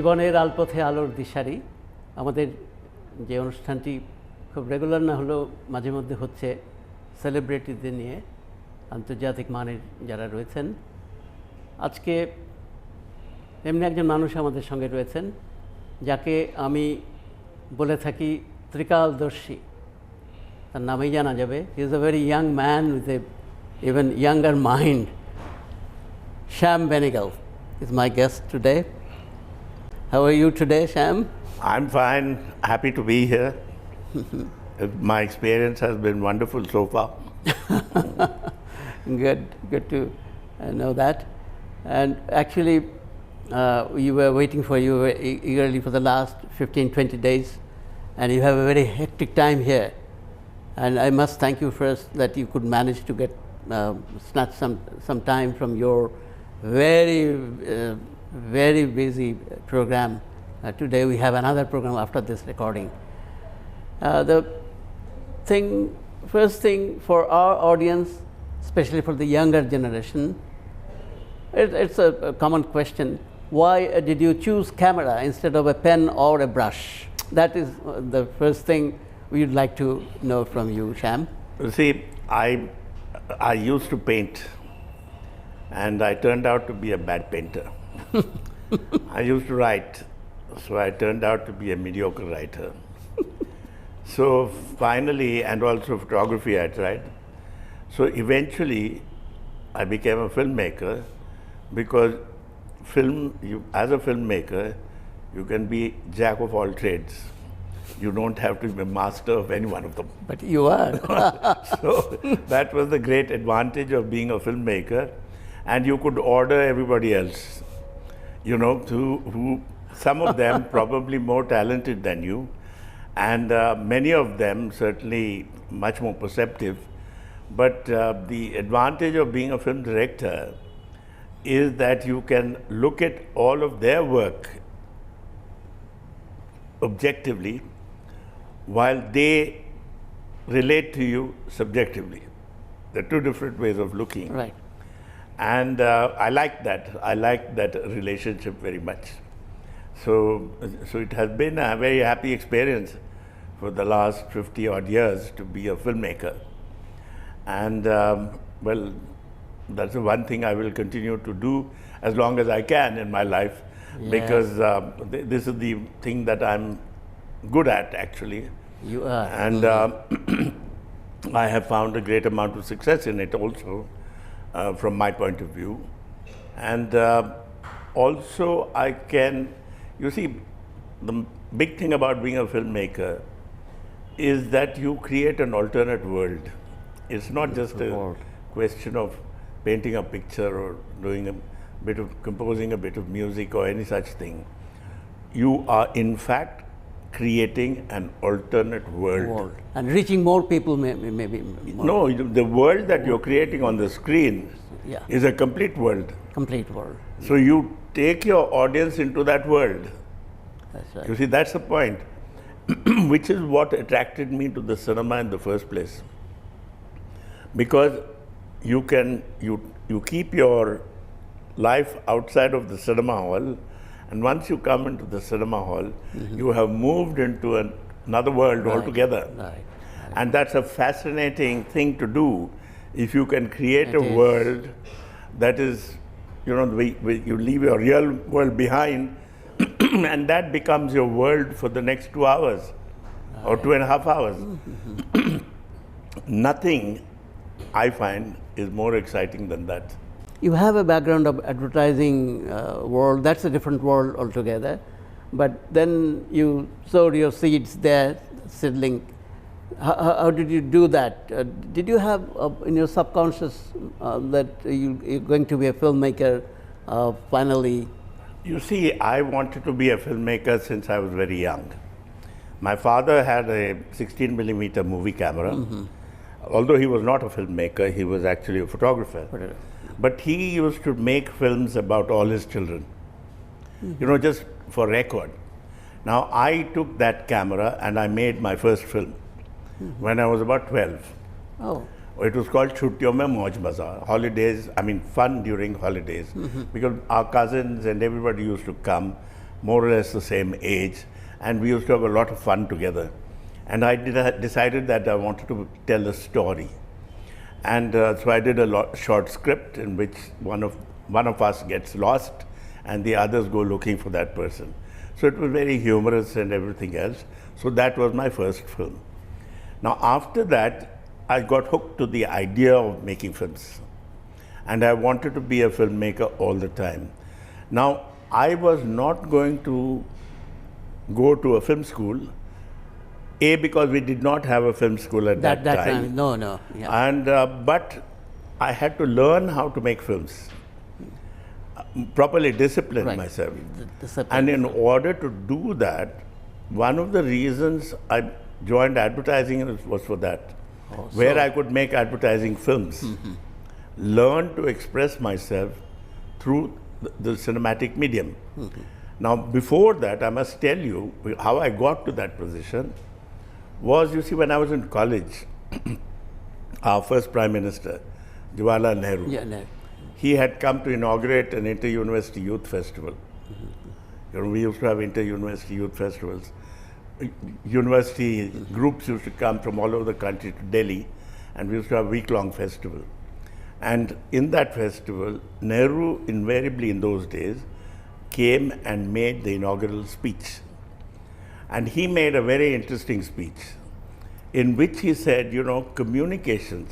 জীবনের আলপথে আলোর দিশারি আমাদের যে অনুষ্ঠানটি খুব রেগুলার না হলেও মাঝে মধ্যে হচ্ছে সেলিব্রিটিদের নিয়ে আন্তর্জাতিক মানের যারা রয়েছেন। আজকে এমনি একজন মানুষ আমাদের সঙ্গে রয়েছেন যাকে আমি বলে থাকি ত্রিকালদর্শী, তার নামেই জানা যাবে। He is a very young man with a even younger mind. Shyam Benegal is my guest today. How are you today, Shyam? I'm fine, happy to be here. My experience has been wonderful so far. Good to know that. And actually, we were waiting for you eagerly for the last 15-20 days, and you have a very hectic time here. And I must thank you first that you could manage to get snatch some time from your very busy program. Today we have another program after this recording. The first thing for our audience, especially for the younger generation, it's a common question. Why did you choose camera instead of a pen or a brush? That is the first thing we would like to know from you, Shyam. You see, I used to paint, and I turned out to be a bad painter. I used to write, so I turned out to be a mediocre writer. So finally, and also photography I tried. So eventually, I became a filmmaker, because as a filmmaker, you can be jack of all trades. You don't have to be a master of any one of them. But you are. So that was the great advantage of being a filmmaker. And you could order everybody else, who some of them probably more talented than you, and many of them certainly much more perceptive. But the advantage of being a film director is that you can look at all of their work objectively, while they relate to you subjectively. There are two different ways of looking. Right. And I like that relationship very much. So it has been a very happy experience for the last 50 odd years to be a filmmaker. And well, that's the one thing I will continue to do as long as I can in my life, yes. Because this is the thing that I'm good at, actually. You are. And I have found a great amount of success in it also. From my point of view. And also you see, the big thing about being a filmmaker is that you create an alternate world. It's not just a question of painting a picture or composing a bit of music or any such thing. You are in fact creating an alternate world. And reaching more people, maybe more. No, the world that you're creating on the screen is a complete world. Complete world. So you take your audience into that world. That's right. You see, that's the point, which is what attracted me to the cinema in the first place. Because you keep your life outside of the cinema hall, and once you come into the cinema hall, you have moved into another world altogether. Right. And that's a fascinating thing to do if you can create a world that is, you leave your real world behind, and that becomes your world for the next 2 hours or 2.5 hours. Nothing, I find, is more exciting than that. You have a background of advertising world. That's a different world altogether. But then you sowed your seeds there, seedling. How did you do that? Did you have in your subconscious that you're going to be a filmmaker finally? You see, I wanted to be a filmmaker since I was very young. My father had a 16mm movie camera. Although he was not a filmmaker, he was actually a photographer. But he used to make films about all his children, just for record. Now, I took that camera and I made my first film when I was about 12. Oh. It was called Chuttiyon Mein Mauj Maza, holidays, fun during holidays, because our cousins and everybody used to come more or less the same age, and we used to have a lot of fun together. And I decided that I wanted to tell a story. And so I did a short script in which one of us gets lost and the others go looking for that person. So it was very humorous and everything else. So that was my first film. Now after that, I got hooked to the idea of making films. And I wanted to be a filmmaker all the time. Now, I was not going to go to a film school, because we did not have a film school at that time. No. Yeah. And but I had to learn how to make films, properly discipline myself. And in order to do that, one of the reasons I joined advertising was for that, where I could make advertising films, learn to express myself through the cinematic medium. Now, before that, I must tell you how I got to that position was, you see, when I was in college, our first Prime Minister, Jawaharlal Nehru, he had come to inaugurate an inter-university youth festival. You know, we used to have inter-university youth festivals. University groups used to come from all over the country to Delhi, and we used to have a week-long festival. And in that festival, Nehru invariably in those days came and made the inaugural speech. And he made a very interesting speech in which he said, you know, communications,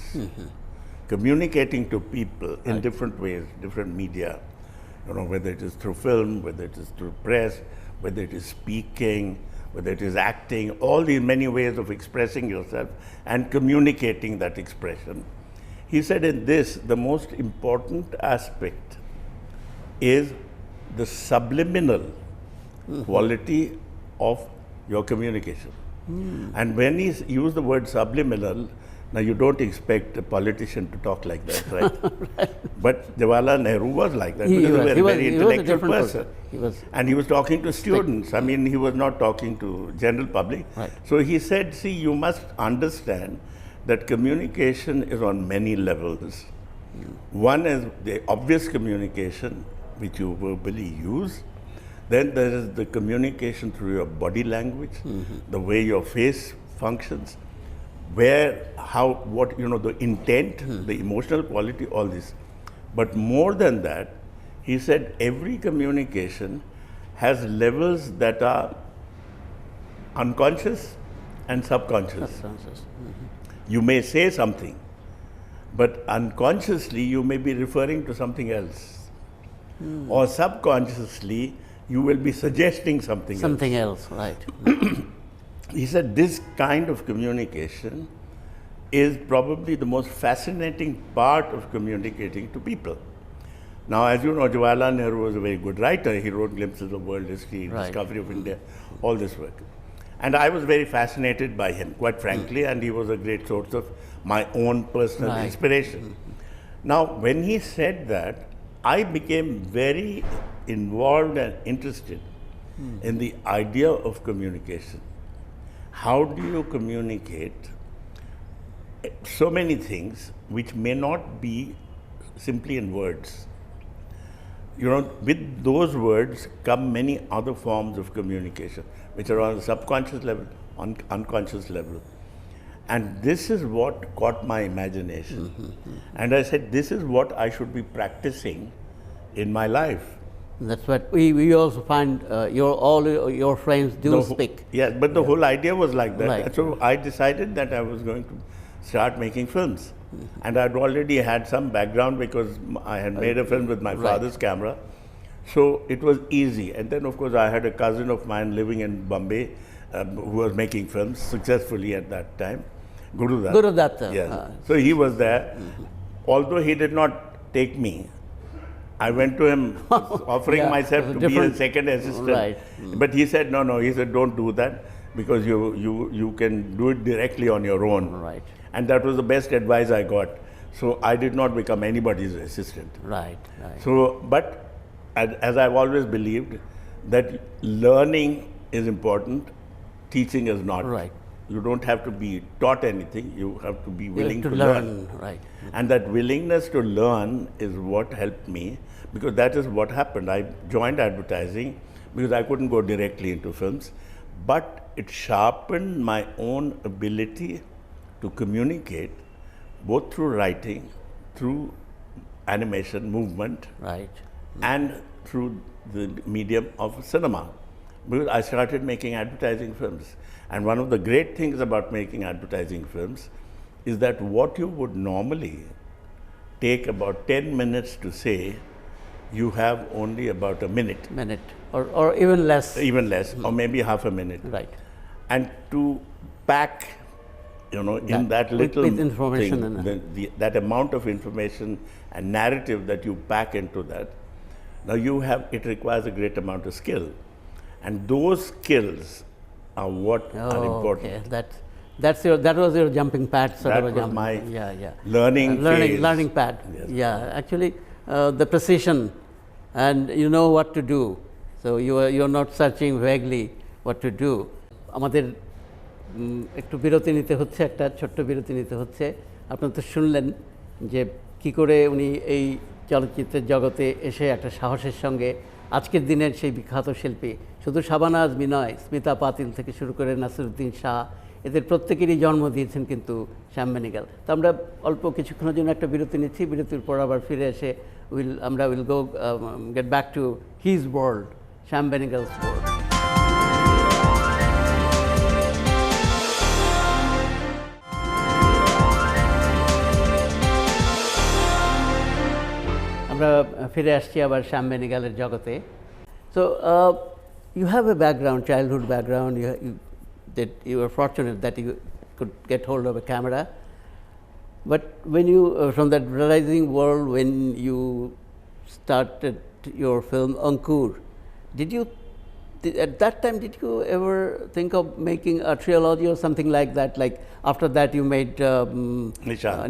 communicating to people in different ways, different media, you know, whether it is through film, whether it is through press, whether it is speaking, whether it is acting, all these many ways of expressing yourself and communicating that expression. He said in this, the most important aspect is the subliminal quality of your communication. And when he used the word subliminal, now you don't expect a politician to talk like that, right? But Jawaharlal Nehru was like that, because he was a very intellectual person. And he was talking to students. I mean, he was not talking to general public. So he said, see, you must understand that communication is on many levels. One is the obvious communication, which you verbally use. Then there is the communication through your body language, the way your face functions, where, how, what, you know, the intent, the emotional quality, all this. But more than that, he said every communication has levels that are unconscious and subconscious. You may say something, but unconsciously you may be referring to something else. Or subconsciously, you will be suggesting something else. Right. He said this kind of communication is probably the most fascinating part of communicating to people. Now, as you know, Jawaharlal Nehru was a very good writer. He wrote Glimpses of World History, Discovery of India, all this work. And I was very fascinated by him, quite frankly, and he was a great source of my own personal inspiration. Now, when he said that, I became very involved and interested in the idea of communication. How do you communicate so many things which may not be simply in words? You know, with those words come many other forms of communication, which are on the subconscious level, unconscious level. And this is what caught my imagination. And I said, this is what I should be practicing in my life. That's what we also find all your friends do speak. Yes, but the whole idea was like that. So I decided that I was going to start making films. And I'd already had some background because I had made a film with my father's camera. So it was easy. And then, of course, I had a cousin of mine living in Bombay who was making films successfully at that time, Guru Datta. Guru Datta. Yes. So he was there. Although he did not take me, I went to him offering myself to be a second assistant. But he said, no, he said, don't do that because you can do it directly on your own. And that was the best advice I got. So I did not become anybody's assistant. So, but as I've always believed, that learning is important, teaching is not. You don't have to be taught anything, you have to be willing to learn. And that willingness to learn is what helped me, because that is what happened. I joined advertising because I couldn't go directly into films, but it sharpened my own ability to communicate both through writing, through animation, movement, Right. and through the medium of cinema. Because I started making advertising films. And one of the great things about making advertising films is that what you would normally take about 10 minutes to say, you have only about a minute, Or even less. even less, or maybe half a minute. Right. And to pack, in that with little information thing, that amount of information and narrative that you pack into that, now it requires a great amount of skill. And those skills are what are important. Okay. That was your jumping pad, sort That of a was jump. my yeah. learning phase. Learning pad. Yes. Yeah, actually, the precision, and you know what to do. So you're not searching vaguely what to do. আমাদের একটু বিরতি নিতে হচ্ছে, একটা ছোট্ট বিরতি নিতে হচ্ছে। আপনারা তো শুনলেন যে কি করে উনি এই চলচ্চিত্রের জগতে এসে একটা সাহসের সঙ্গে আজকের দিনের সেই বিখ্যাত শিল্পী, শুধু শাবানা আজমি নয়, স্মিতা পাতিল থেকে শুরু করে নাসিরুদ্দিন শাহ, এদের প্রত্যেকেরই জন্ম দিয়েছেন কিন্তু শ্যাম বেনেগাল। তো আমরা অল্প কিছুক্ষণের জন্য একটা বিরতি নিচ্ছি, বিরতির পর আবার ফিরে এসে আমরা will go get back to his world, Shyam Benegal's world. আমরা ফিরে আসছি আবার শ্যাম বেনেগালের জগতে। So you have a background, childhood background, that you were fortunate that you could get hold of a camera. But when you, from that rising world, when you started your film Ankur, at that time, did you ever think of making a trilogy or something like that? Like after that, you made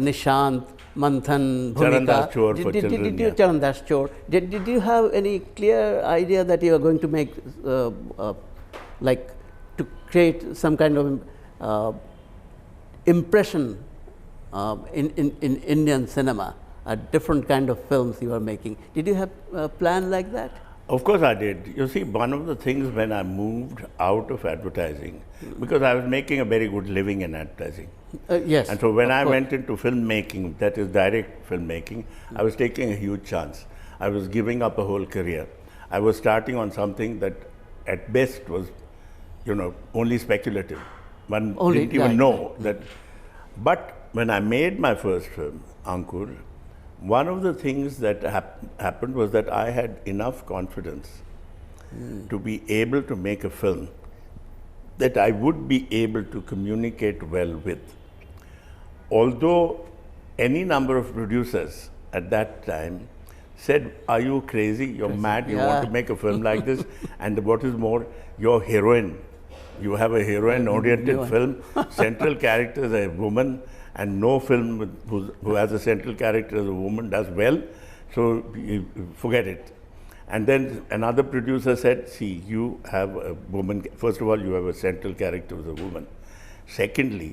Nishant, Manthan, Charan Bhumika. Das Chor for children. Did you Charan Das Chor? Did you have any clear idea that you are going to make, like, to create some kind of impression in Indian cinema, a different kind of films you are making? Did you have a plan like that? Of course I did. You see, one of the things when I moved out of advertising, because I was making a very good living in advertising. Yes. And so when I went into filmmaking, that is direct filmmaking, I was taking a huge chance. I was giving up a whole career. I was starting on something that at best was, only speculative. One didn't even know that. But when I made my first film, Ankur, one of the things that happened was that I had enough confidence to be able to make a film that I would be able to communicate well with. Although any number of producers at that time said, "Are you crazy? You're mad. You want to make a film like this?" And what is more, your heroine. You have a heroine-oriented film. Central character is a woman. And no film who has a central character as a woman does well, so you forget it. And then another producer said, "See, you have a woman. First of all, you have a central character as a woman. Secondly,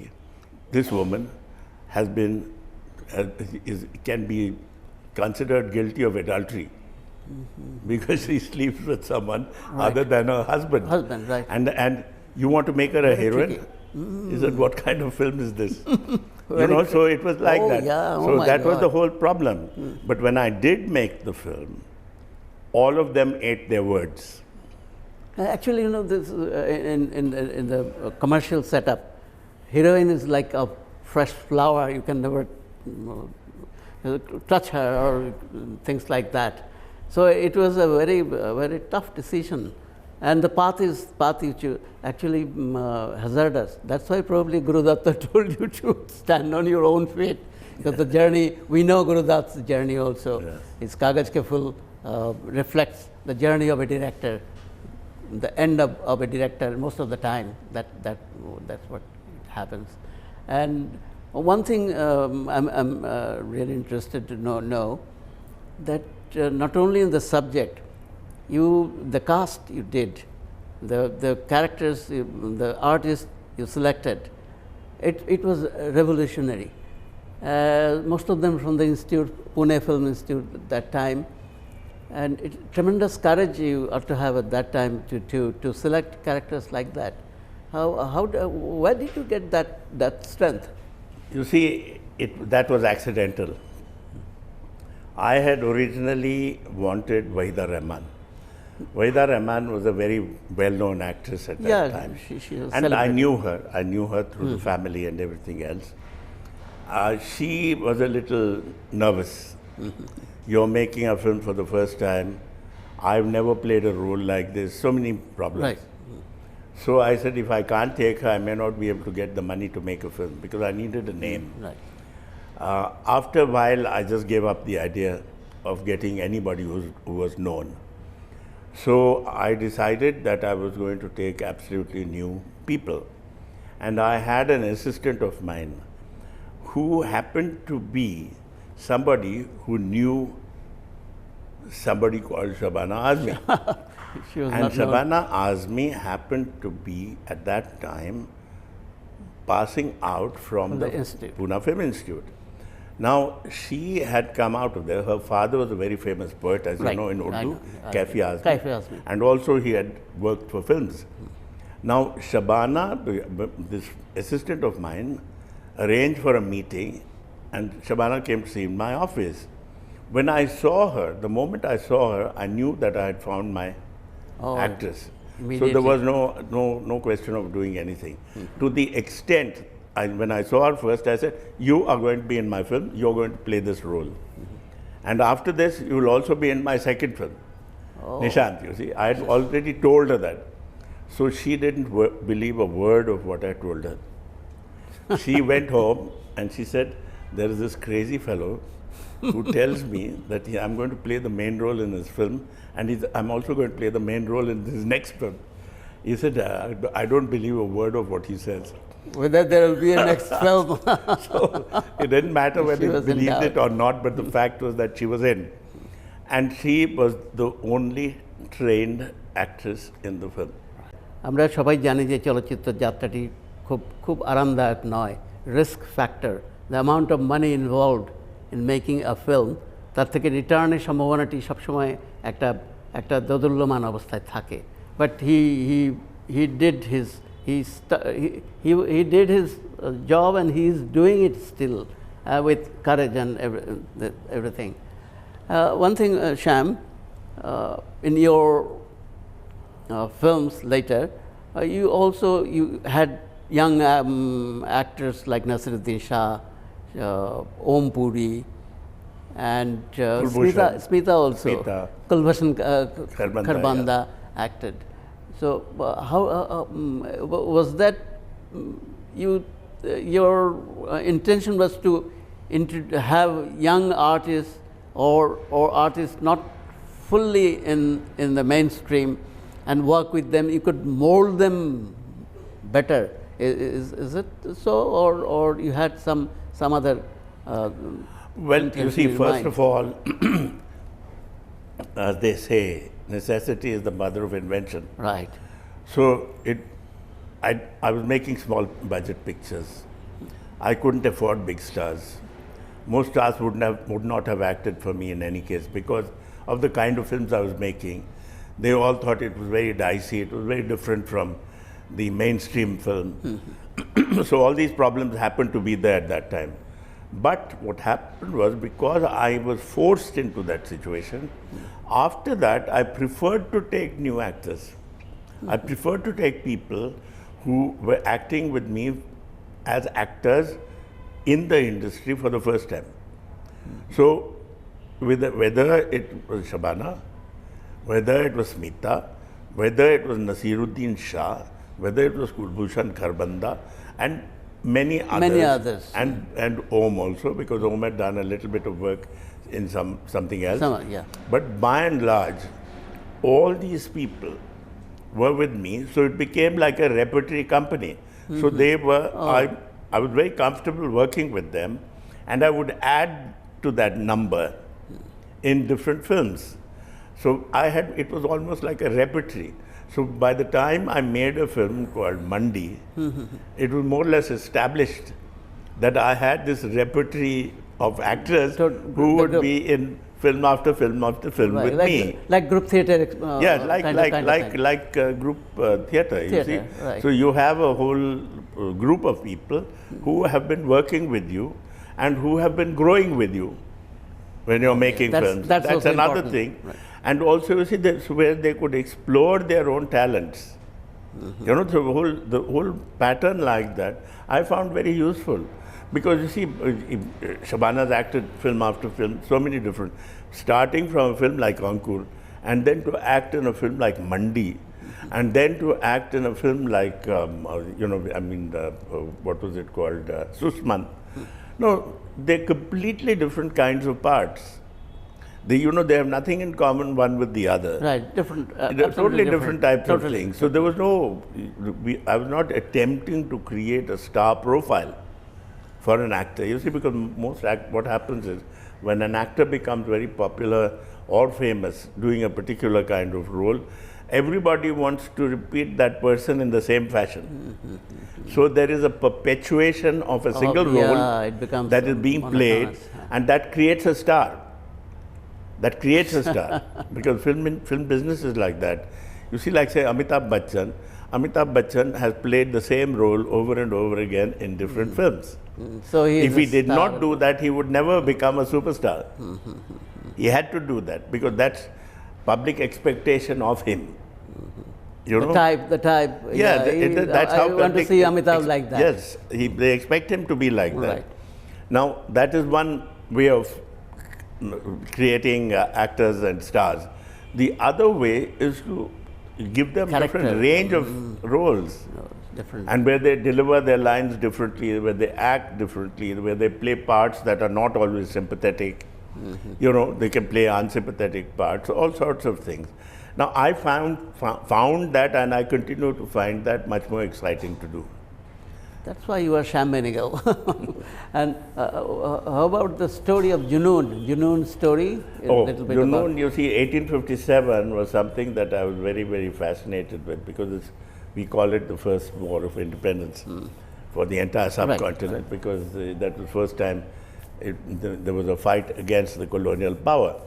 this woman has been can be considered guilty of adultery because she sleeps with someone other than her husband. Right? And you want to make her a heroine? He said, "What kind of film is this?" So it was like that. Yeah. So that was the whole problem. But when I did make the film, all of them ate their words. Actually, this in the commercial setup, heroine is like a fresh flower. You can never touch her or things like that. So it was a very tough decision. And the path which you actually hazardous. That's why probably Guru Datta told you to stand on your own feet. Because the journey, we know Guru Datta's journey also. Yes. His Kagaj Ke Phul reflects the journey of a director, the end of a director most of the time. That's what happens. And one thing I'm really interested to know that not only in the subject, the cast you did, the characters, the artists you selected, it was revolutionary. Most of them from the institute, Pune Film Institute at that time. And tremendous courage you ought to have at that time to select characters like that. Where did you get that strength? You see, that was accidental. I had originally wanted Wahida Rahman. Wahida Rahman was a very well-known actress at that time. She was and celebrated. I knew her through the family and everything else. She was a little nervous. You're making a film for the first time. I've never played a role like this. So many problems. Right. So I said, if I can't take her, I may not be able to get the money to make a film because I needed a name. Right. After a while, I just gave up the idea of getting anybody who was known. So I decided that I was going to take absolutely new people. And I had an assistant of mine who happened to be somebody who knew somebody called Shabana Azmi. She was And not known. Shabana Azmi happened to be, at that time, passing out from the the institute. Pune Film Institute. Now, she had come out of there. Her father was a very famous poet, as Right. you know, in I Urdu, know. Kaifi Azmi. Kaifi Azmi. And also he had worked for films. Now, Shabana, this assistant of mine, arranged for a meeting, and Shabana came to see in my office. When I saw her, the moment I saw her, I knew that I had found my actress. So immediately. there was no question of doing anything. To the extent, when I saw her first, I said, you are going to be in my film, you're going to play this role. And after this, you will also be in my second film, Nishant, you see. I had already told her that. So she didn't believe a word of what I told her. She went home and she said, there is this crazy fellow who tells me that I'm going to play the main role in his film, and I'm also going to play the main role in his next film. He said, I don't believe a word of what he says. Whether there will be a next film. So it didn't matter whether he was in believed doubt. it or not, but the fact was that she was in. And she was the only trained actress in the film. আমরা সবাই জানি যে চলচ্চিত্র যাত্রাটি খুব আরামদায়ক নয়, risk factor, the amount of money involved in making a film, তার থেকে রিটার্নের সম্ভাবনাটি সবসময় একটা দোদুল্যমান অবস্থায় থাকে। But he did his job and he is doing it still with courage and everything. One thing, Sham, in your films later, you had young actors like Nasiruddin Shah, Om Puri, and Smita also. Smita. Kulbhushan Kharbanda, acted. So how was that? Your intention was to have young artists or artists not fully in the mainstream and work with them. You could mold them better. Is it so, or you had some other? Well, you see, intention in first mind? of all, as they say, necessity is the mother of invention. Right. So I was making small budget pictures. I couldn't afford big stars. Most stars would not have acted for me in any case because of the kind of films I was making. They all thought it was very dicey. It was very different from the mainstream film. So all these problems happened to be there at that time. But what happened was, because I was forced into that situation, after that I preferred to take new actors. I preferred to take people who were acting with me as actors in the industry for the first time. So whether it was Shabana, whether it was Smita, whether it was Nasiruddin Shah, whether it was Kulbhushan Kharbanda, and many others. And Om also, because Om had done a little bit of work in something else. Yeah. But by and large, all these people were with me, so it became like a repertory company. So they were, I was very comfortable working with them, and I would add to that number in different films. So it was almost like a repertory. So by the time I made a film called Mandi, it was more or less established that I had this repertory of actors who would be in film after film after film with me. Like group theatre. Yeah, like group theatre. You see, right. so you have a whole group of people who have been working with you and who have been growing with you when you're making films. That's also another important. thing. Right. And also, you see, that's where they could explore their own talents. You know, the whole pattern like that, I found very useful. Because you see, Shabana's acted film after film, so many different, starting from a film like Ankur, and then to act in a film like Mandi, and then to act in a film like, what was it called, Susman. No, they're completely different kinds of parts. They have nothing in common one with the other. Right, different. Totally different types of things. So there was I was not attempting to create a star profile for an actor. You see, because what happens is, when an actor becomes very popular or famous doing a particular kind of role, everybody wants to repeat that person in the same fashion. So there is a perpetuation of a single role that is being played, and that creates a star. That creates a star. Because film business is like that. You see, like say Amitabh Bachchan has played the same role over and over again in different films. So if he did not do that, he would never become a superstar. He had to do that because that's public expectation of him. You know? The type. Yeah, that's how I want to see Amitabh like that. Yes, they expect him to be like that. Right. Now, that is one way of creating actors and stars. The other way is to give them different range of roles. Different. And where they deliver their lines differently, where they act differently, where they play parts that are not always sympathetic. They can play unsympathetic parts, all sorts of things. Now, I found that, and I continue to find that much more exciting to do. That's why you are Shyam Benegal. And how about the story of Junoon? Junoon story? Junoon, you see, 1857 was something that I was very, very fascinated with, because we call it the first war of independence for the entire subcontinent, because that was the first time there was a fight against the colonial power.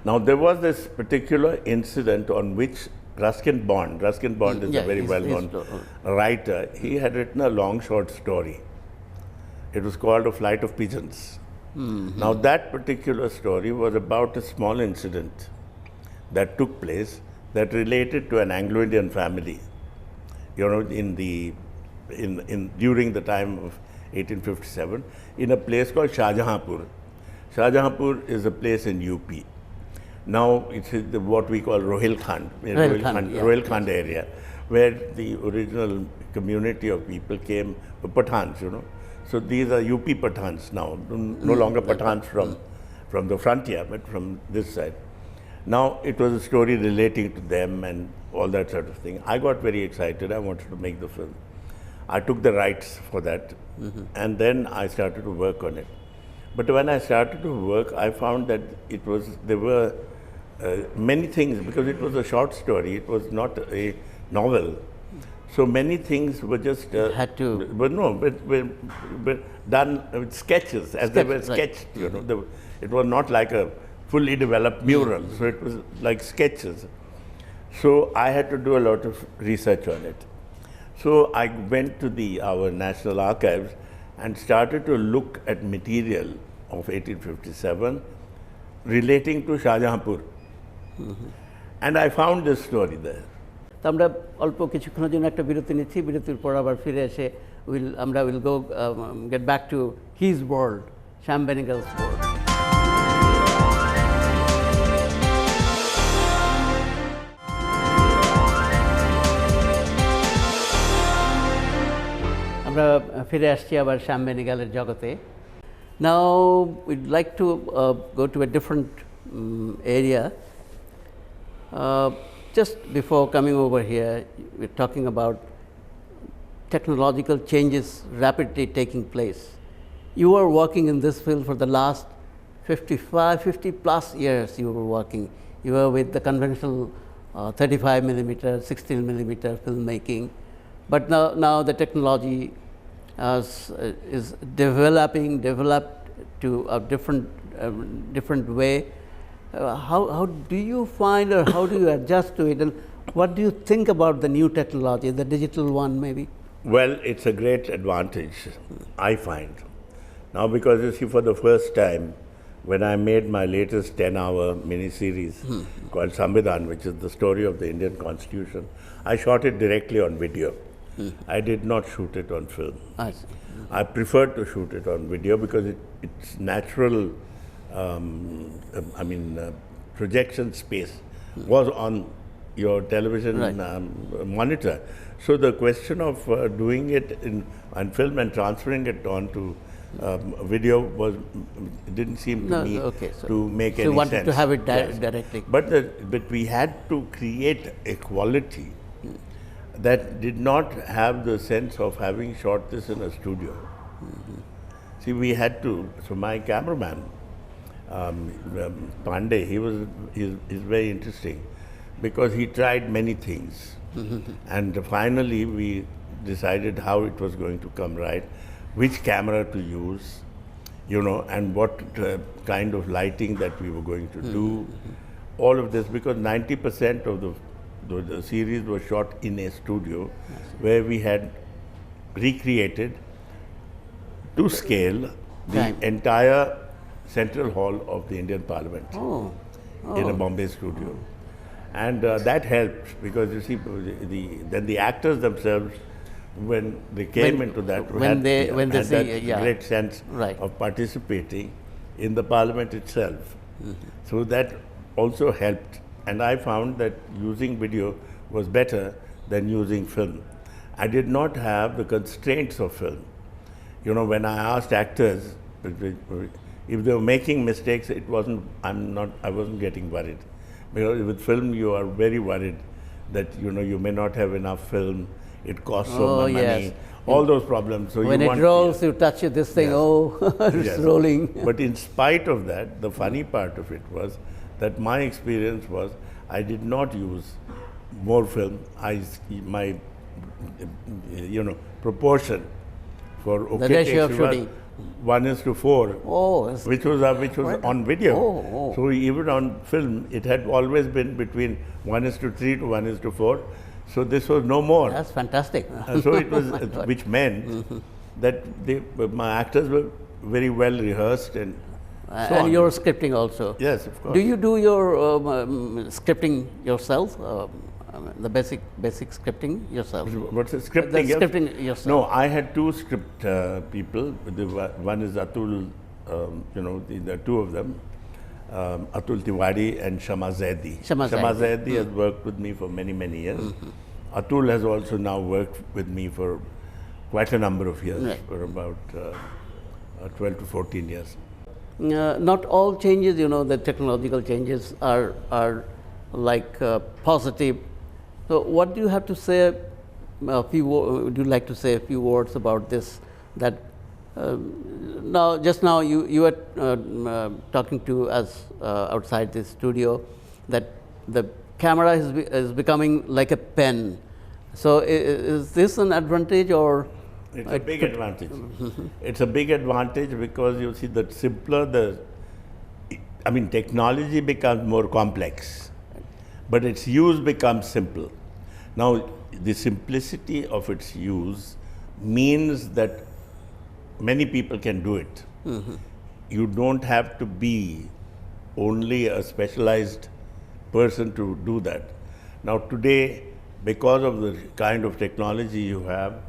Now, there was this particular incident on which Ruskin Bond is a very well-known writer. He had written a long short story. It was called A Flight of Pigeons. Now, that particular story was about a small incident that took place that related to an Anglo-Indian family, during the time of 1857, in a place called Shahjahanpur. Shahjahanpur is a place in UP. Now, it's what we call Rohilkhand, Rohilkhand area, where the original community of people came, Pathans, So these are UP Pathans now, no longer Pathans from the frontier, but from this side. Now, it was a story relating to them and all that sort of thing. I got very excited. I wanted to make the film. I took the rights for that, and then I started to work on it. But when I started to work, I found that there were many things, because it was a short story, it was not a novel. So many things were just were done with sketches, they were sketched. It was not like a fully developed mural, so it was like sketches. So I had to do a lot of research on it. So I went to our National Archives and started to look at material of 1857 relating to Shahjahanpur. And I found this story there. তো আমরা অল্প কিছুক্ষণের জন্য একটা বিরতি নিচ্ছি, বিরতির পর আবার ফিরে এসে আমরা will go get back to his world, Shyam Benegal's world. আমরা ফিরে আসছি আবার শ্যাম বেনেগালের জগতে। Now we'd like to go to a different area. Just before coming over here, we're talking about technological changes rapidly taking place. You were working in this field for the last 50 plus years. You were working. You were with the conventional 35 millimeter, 16 millimeter filmmaking, but now the technology is developed to a different different way. How do you find, or how do you adjust to it, and what do you think about the new technology, the digital one maybe? Well, it's a great advantage, I find. Now, because you see, for the first time, when I made my latest 10-hour mini-series called Samvidhan, which is the story of the Indian Constitution, I shot it directly on video. I did not shoot it on film. I see. I preferred to shoot it on video because it's natural, projection space was on your television monitor. So the question of doing it on film and transferring it onto video didn't seem to me to make any sense. So you wanted to have it directly. But we had to create a quality that did not have the sense of having shot this in a studio. See, we had to. So my cameraman, Pandey, he's very interesting because he tried many things, and finally we decided how it was going to come right, which camera to use, and what kind of lighting that we were going to do. All of this, because 90% of the series was shot in a studio where we had recreated to scale the entire central hall of the Indian Parliament in a Bombay studio. And that helped because you see, then the actors themselves, when they came into that, had that great sense of participating in the Parliament itself. So that also helped. And I found that using video was better than using film. I did not have the constraints of film. When I asked actors if they were making mistakes, I wasn't getting worried. Because with film, you are very worried that you may not have enough film. It costs so much money. All those problems. So when it rolls, you touch it, this thing. It's rolling. But in spite of that, the funny part of it was that my experience was I did not use more film. My proportion for the ratio of shooting 1:4, which was on video. So even on film, it had always been between 1:3 to 1:4. So this was no more. That's fantastic. So it was, which meant that my actors were very well rehearsed and so and your scripting also. Yes, of course. Do you do your scripting yourself? The basic scripting yourself? What's the scripting? Scripting yourself. No, I had two script people. One is Atul, the two of them, Atul Tiwari and Shama Zaidi. Shama Zaidi has worked with me for many, many years. Atul has also now worked with me for quite a number of years, for about 12 to 14 years. Not all changes, the technological changes are like positive. So what do you have to say, would you like to say a few words about this? That just now you were talking to us outside the studio that the camera is becoming like a pen. So is this an advantage or? It's a big advantage. It's a big advantage because you see that simpler technology becomes more complex, but its use becomes simple. Now, the simplicity of its use means that many people can do it. You don't have to be only a specialized person to do that. Now, today, because of the kind of technology you have,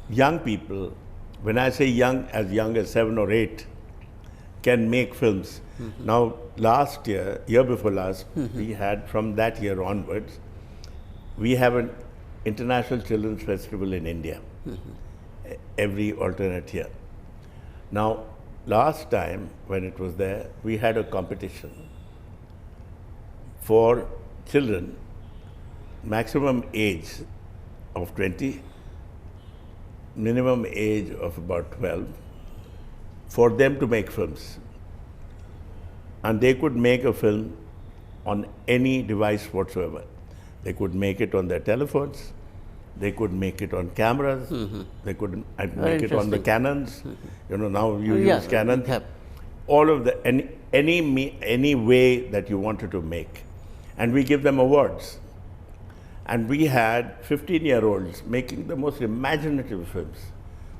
young people, when I say young as 7 or 8, can make films. Now, year before last, we had, from that year onwards, we have an International Children's Festival in India every alternate year. Now, last time when it was there, we had a competition for children, maximum age of 20, minimum age of about 12, for them to make films. And they could make a film on any device whatsoever. They could make it on their telephones, they could make it on cameras, they could make it on the Canons. Now you use Canon. all of the any way that you wanted to make, and we give them awards. And we had 15-year-olds making the most imaginative films,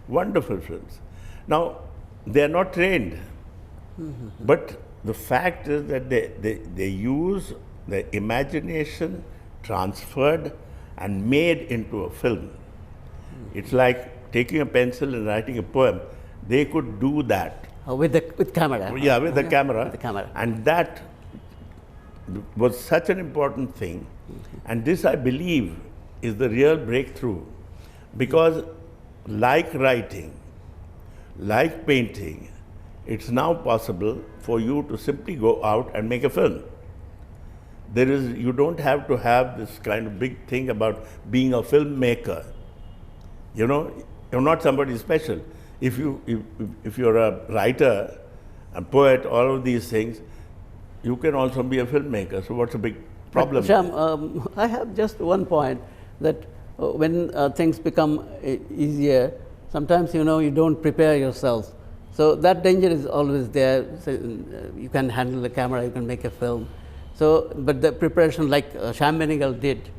wonderful films. Now, they are not trained, but the fact is that they use the imagination transferred and made into a film. It's like taking a pencil and writing a poem. They could do that. With camera. Yeah, with the camera. With the camera. And that was such an important thing. And this, I believe, is the real breakthrough. Because like writing, like painting, it's now possible for you to simply go out and make a film. You don't have to have this kind of big thing about being a filmmaker. You know, you're not somebody special. If you're a writer, a poet, all of these things, you can also be a filmmaker. So what's the big problem? Shyam, I have just one point that when things become easier, sometimes you don't prepare yourself. So that danger is always there. So, you can handle the camera, you can make a film. So, but the preparation, like Shyam Benegal did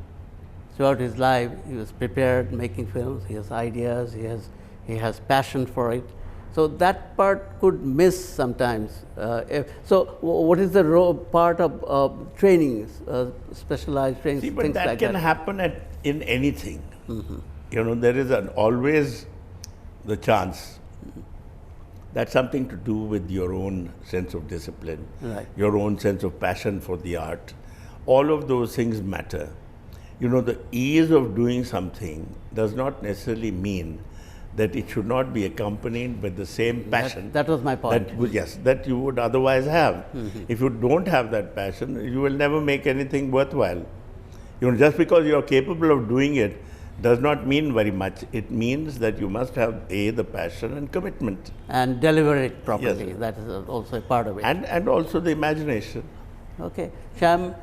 throughout his life, he was prepared making films. He has ideas. He has passion for it. So that part could miss sometimes. So what is the part of training, specialized training? See, but things that like can that? happen in anything. There is always the chance. That's something to do with your own sense of discipline, Right. your own sense of passion for the art. All of those things matter. The ease of doing something does not necessarily mean that it should not be accompanied with the same passion. That was my point. That you would otherwise have. If you don't have that passion, you will never make anything worthwhile. Just because you are capable of doing it does not mean very much. It means that you must have the passion and commitment. And deliver it properly. Yes. That is also a part of it. And also the imagination. Okay. Shyam,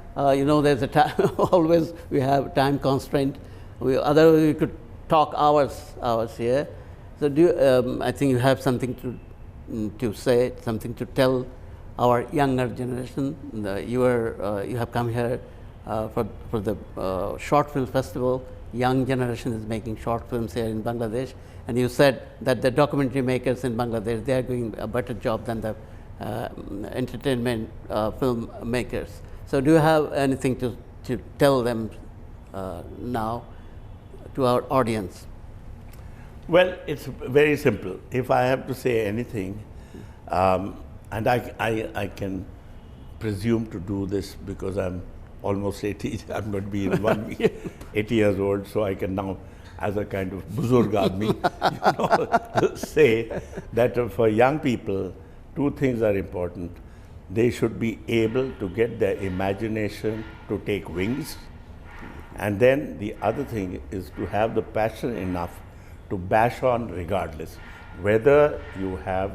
there's a time, always we have time constraint. Otherwise we could talk hours here. So I think you have something to say, something to tell our younger generation. You have come here for the short film festival. Young generation is making short films here in Bangladesh, and you said that the documentary makers in Bangladesh, they are doing a better job than the entertainment film makers. So do you have anything to tell them now, to our audience? Well, it's very simple. If I have to say anything, and I can presume to do this because I'm almost 80, I'm going to be in 1 week 80 years old, so I can now, as a kind of buzurg admi, say that for young people, two things are important. They should be able to get their imagination to take wings, and then the other thing is to have the passion enough to bash on regardless, whether you have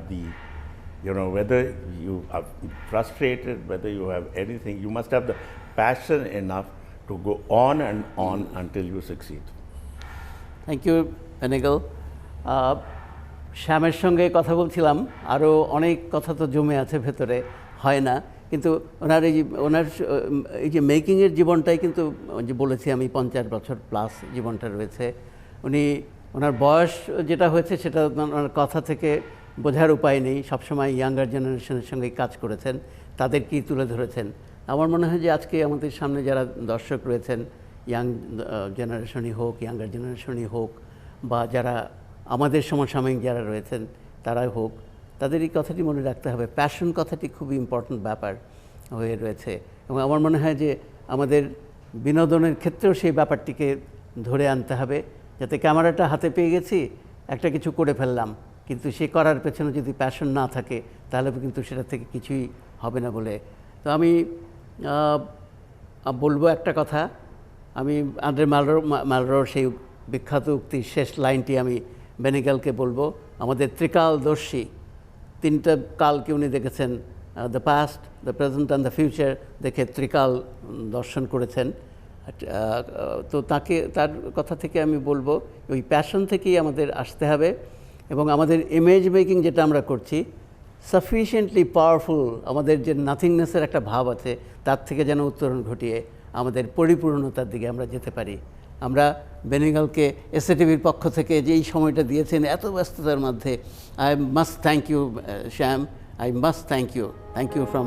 whether you are frustrated, whether you have anything, you must have the passion enough to go on and on until you succeed. Thank you, Benegal. শ্যামের সঙ্গে কথা বলছিলাম, আরও অনেক কথা তো জমে আছে ভেতরে, হয় না, কিন্তু ওনার এই যে মেকিংয়ের জীবনটাই কিন্তু যে বলেছি আমি 50 বছর প্লাস জীবনটা রয়েছে। ওনার বয়স যেটা হয়েছে সেটা ওনার কথা থেকে বোঝার উপায় নেই। সবসময় ইয়াঙ্গার জেনারেশনের সঙ্গে কাজ করেছেন, তাদের কি তুলে ধরেছেন। আমার মনে হয় যে আজকে আমাদের সামনে যারা দর্শক রয়েছেন, ইয়াং জেনারেশনই হোক, ইয়াঙ্গার জেনারেশনই হোক, বা যারা আমাদের সমসাময়িক যারা রয়েছেন তারাই হোক, তাদের এই কথাটি মনে রাখতে হবে। প্যাশন কথাটি খুবই ইম্পর্ট্যান্ট ব্যাপার হয়ে রয়েছে, এবং আমার মনে হয় যে আমাদের বিনোদনের ক্ষেত্রেও সেই ব্যাপারটিকে ধরে আনতে হবে, যাতে ক্যামেরাটা হাতে পেয়ে গেছি, একটা কিছু করে ফেললাম, কিন্তু সে করার পেছনে যদি প্যাশন না থাকে তাহলে কিন্তু সেটা থেকে কিছুই হবে না বলে। তো আমি বলবো একটা কথা, আমি আন্দ্রে মালরোর সেই বিখ্যাত উক্তির শেষ লাইনটি আমি বেনেগালকে বলবো। আমাদের ত্রিকালদর্শী, তিনটা কালকে উনি দেখেছেন, the past, the present and the future দেখে ত্রিকাল দর্শন করেছেন। তো তার কথা থেকে আমি বলবো ওই প্যাশন থেকেই আমাদের আসতে হবে, এবং আমাদের ইমেজ মেকিং যেটা আমরা করছি সাফিশিয়েন্টলি পাওয়ারফুল, আমাদের যে নাথিংনেসের একটা ভাব আছে তার থেকে যেন উত্তরণ ঘটিয়ে আমাদের পরিপূর্ণতার দিকে আমরা যেতে পারি। আমরা বেনিগালকে এসএটিভির পক্ষ থেকে যে এই সময়টা দিয়েছেন এত ব্যস্ততার মধ্যে, I must thank you Shyam, I must thank you. Thank you from